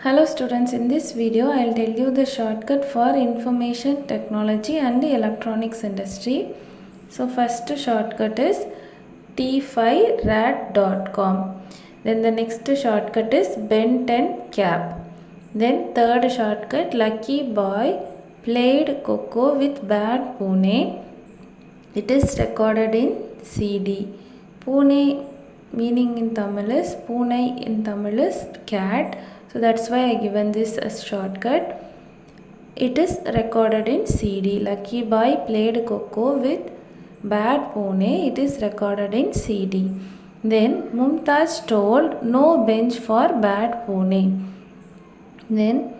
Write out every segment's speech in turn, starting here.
Hello students, in this video I will tell you the shortcut for information technology and the electronics industry. So first shortcut is t5rat.com. Then the next shortcut is Ben 10 cap. Then third shortcut, Lucky Boy played Coco with Bad Pune. It is recorded in CD. Pune meaning in Tamil is Pune in Tamil is cat. So that's why I given this as shortcut. It is recorded in CD. Lucky Boy played Coco with Bad Pune. It is recorded in CD. Then Mumtaz told no bench for Bad Pune. Then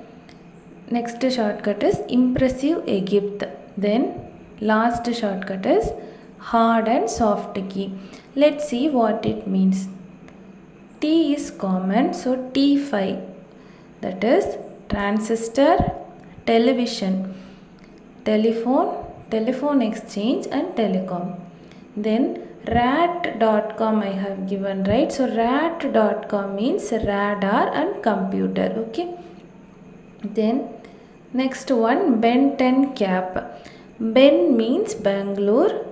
next shortcut is Impressive Egypt. Then last shortcut is hard and soft key. Let's see what it means. T is common, so T5, that is transistor, television, telephone exchange and telecom. Then rat.com I have given, right? So rat.com means radar and computer. Okay. Then next one, Ben 10 cap. Ben means Bangalore.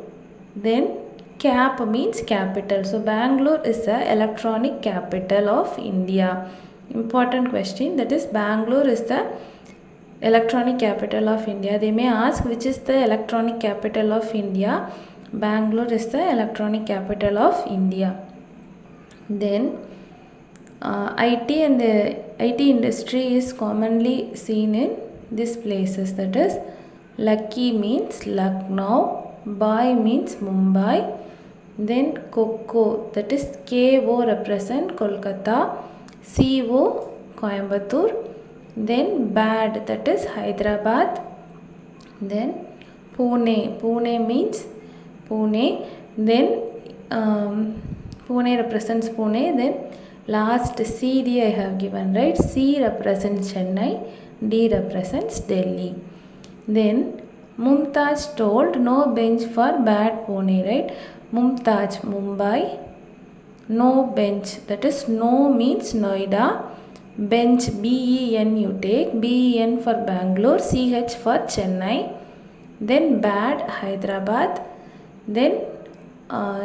Then cap means capital. So Bangalore is the electronic capital of India. Important question, that is Bangalore is the electronic capital of India. They may ask which is the electronic capital of India. Bangalore is the electronic capital of India. Then IT and the IT industry is commonly seen in these places, that is Lucky means Lucknow, Boy means Mumbai, then Coco, that is KO represent Kolkata, CO Coimbatore, then Bad, that is Hyderabad, then Pune means Pune, then Pune represents Pune, then last CD I have given, right? C represents Chennai, D represents Delhi. Then Mumtaz told no bench for Bad Pune, right? Mumtaz, Mumbai, no bench, that is no means Noida, bench BEN you take, BEN for Bangalore, CH for Chennai, then Bad Hyderabad, then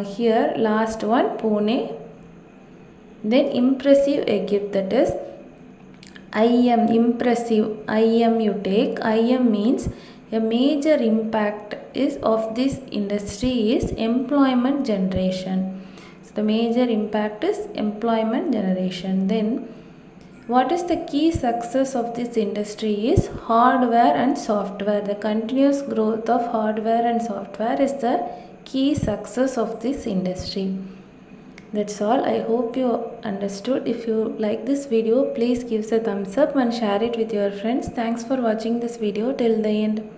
here last one Pune, then Impressive Egypt, that is IM, impressive, IM you take, IM means a major impact is of this industry is employment generation. So the major impact is employment generation. Then what is the key success of this industry is hardware and software. The continuous growth of hardware and software is the key success of this industry. That's all. I hope you understood. If you like this video, please give us a thumbs up and share it with your friends. Thanks for watching this video till the end.